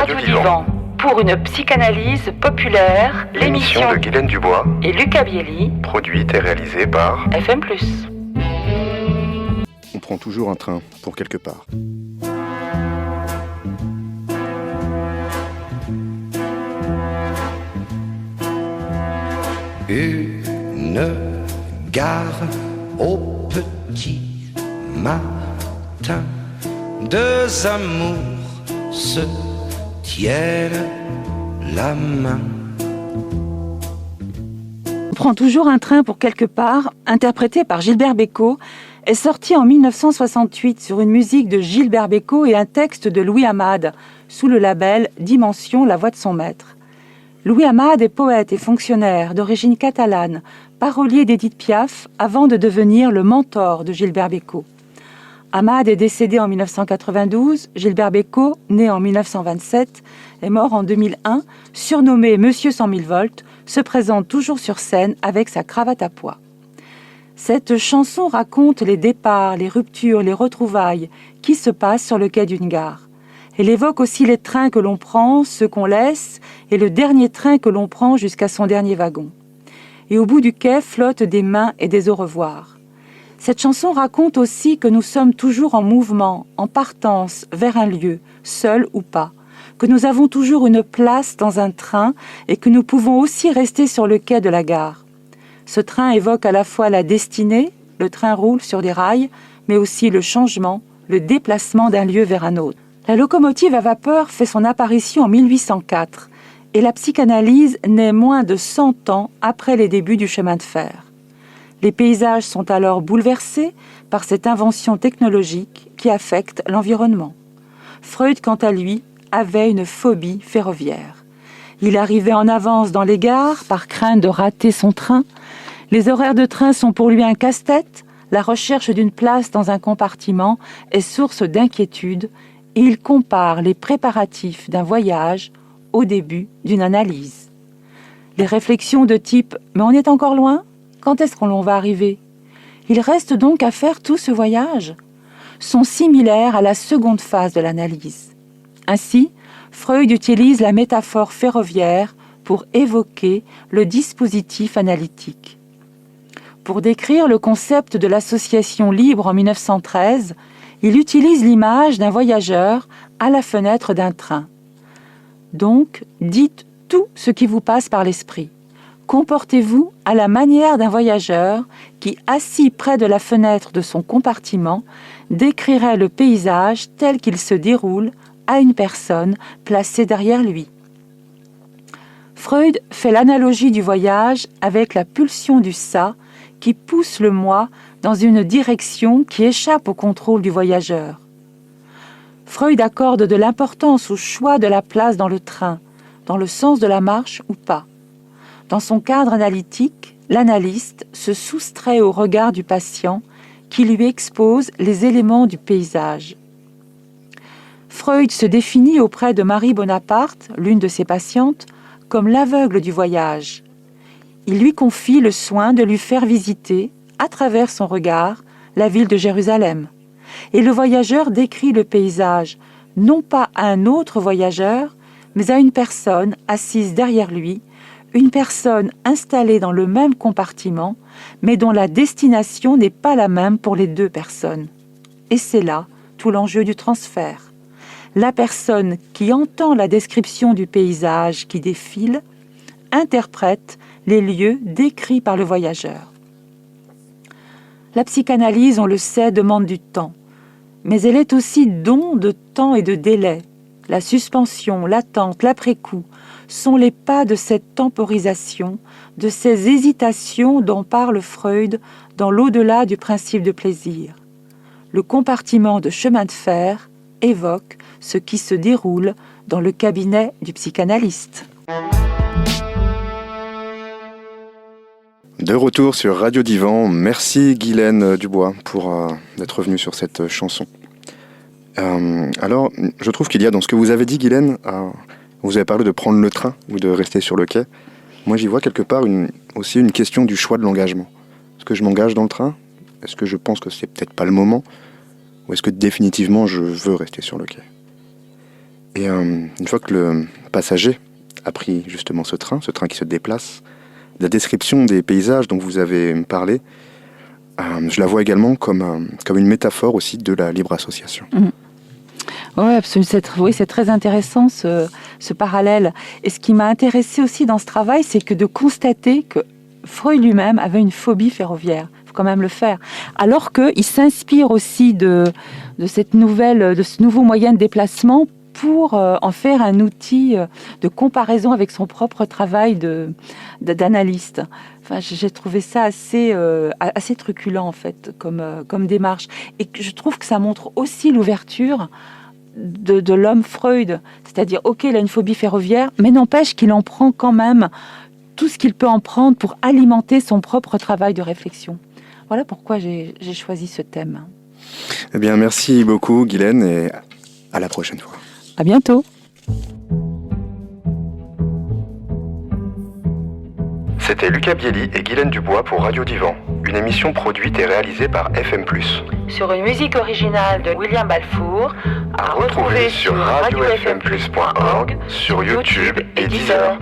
Radio Divan pour une psychanalyse populaire, l'émission de Guylaine Dubois et Lucas Bielli, produite et réalisée par FM+. On prend toujours un train pour quelque part. Une gare au petit matin, deux amours se tiennent la main. On prend toujours un train pour quelque part, interprété par Gilbert Bécaud, est sorti en 1968 sur une musique de Gilbert Bécaud et un texte de Louis Amade, sous le label Dimension, la voix de son maître. Louis Amade est poète et fonctionnaire d'origine catalane, parolier d'Édith Piaf avant de devenir le mentor de Gilbert Bécaud. Amade est décédé en 1992, Gilbert Bécaud, né en 1927, est mort en 2001, surnommé Monsieur 100 000 volts, se présente toujours sur scène avec sa cravate à pois. Cette chanson raconte les départs, les ruptures, les retrouvailles qui se passent sur le quai d'une gare. Elle évoque aussi les trains que l'on prend, ceux qu'on laisse, et le dernier train que l'on prend jusqu'à son dernier wagon. Et au bout du quai flottent des mains et des au revoir. Cette chanson raconte aussi que nous sommes toujours en mouvement, en partance vers un lieu, seul ou pas, que nous avons toujours une place dans un train et que nous pouvons aussi rester sur le quai de la gare. Ce train évoque à la fois la destinée, le train roule sur des rails, mais aussi le changement, le déplacement d'un lieu vers un autre. La locomotive à vapeur fait son apparition en 1804 et la psychanalyse naît moins de 100 ans après les débuts du chemin de fer. Les paysages sont alors bouleversés par cette invention technologique qui affecte l'environnement. Freud, quant à lui, avait une phobie ferroviaire. Il arrivait en avance dans les gares par crainte de rater son train. Les horaires de train sont pour lui un casse-tête. La recherche d'une place dans un compartiment est source d'inquiétude et il compare les préparatifs d'un voyage au début d'une analyse. Les réflexions de type « mais on est encore loin ? Quand est-ce qu'on va arriver ?» Il reste donc à faire tout ce voyage sont similaires à la seconde phase de l'analyse. Ainsi, Freud utilise la métaphore ferroviaire pour évoquer le dispositif analytique. Pour décrire le concept de l'association libre en 1913, il utilise l'image d'un voyageur à la fenêtre d'un train. Donc, dites tout ce qui vous passe par l'esprit. Comportez-vous à la manière d'un voyageur qui, assis près de la fenêtre de son compartiment, décrirait le paysage tel qu'il se déroule à une personne placée derrière lui. Freud fait l'analogie du voyage avec la pulsion du ça qui pousse le moi dans une direction qui échappe au contrôle du voyageur. Freud accorde de l'importance au choix de la place dans le train, dans le sens de la marche ou pas. Dans son cadre analytique, l'analyste se soustrait au regard du patient qui lui expose les éléments du paysage. Freud se définit auprès de Marie Bonaparte, l'une de ses patientes, comme l'aveugle du voyage. Il lui confie le soin de lui faire visiter, à travers son regard, la ville de Jérusalem. Et le voyageur décrit le paysage, non pas à un autre voyageur, mais à une personne assise derrière lui, une personne installée dans le même compartiment, mais dont la destination n'est pas la même pour les deux personnes. Et c'est là tout l'enjeu du transfert. La personne qui entend la description du paysage qui défile interprète les lieux décrits par le voyageur. La psychanalyse, on le sait, demande du temps, mais elle est aussi don de temps et de délai. La suspension, l'attente, l'après-coup sont les pas de cette temporisation, de ces hésitations dont parle Freud dans l'au-delà du principe de plaisir. Le compartiment de chemin de fer évoque ce qui se déroule dans le cabinet du psychanalyste. De retour sur Radio Divan, merci Guylaine Dubois pour d'être venue sur cette chanson. Alors, je trouve qu'il y a dans ce que vous avez dit Guylaine, vous avez parlé de prendre le train ou de rester sur le quai. Moi j'y vois quelque part aussi une question du choix de l'engagement. Est-ce que je m'engage dans le train ? Est-ce que je pense que c'est peut-être pas le moment ? Ou est-ce que définitivement je veux rester sur le quai ? Et une fois que le passager a pris justement ce train qui se déplace, la description des paysages dont vous avez parlé, je la vois également comme une métaphore aussi de la libre association. Oui, absolument. C'est très intéressant ce parallèle. Et ce qui m'a intéressé aussi dans ce travail, c'est que de constater que Freud lui-même avait une phobie ferroviaire. Il faut quand même le faire. Alors qu'il s'inspire aussi de ce nouveau moyen de déplacement pour en faire un outil de comparaison avec son propre travail d'analyste. Enfin, j'ai trouvé ça assez truculent en fait comme démarche. Et je trouve que ça montre aussi l'ouverture de l'homme Freud. C'est-à-dire, ok, il a une phobie ferroviaire, mais n'empêche qu'il en prend quand même tout ce qu'il peut en prendre pour alimenter son propre travail de réflexion. Voilà pourquoi j'ai choisi ce thème. Eh bien, merci beaucoup Guylaine et à la prochaine fois. À bientôt. C'était Lucas Bielli et Guylaine Dubois pour Radio Divan, une émission produite et réalisée par FM+. Sur une musique originale de William Balfour, à retrouver sur radiofmplus.org, sur YouTube et Deezer.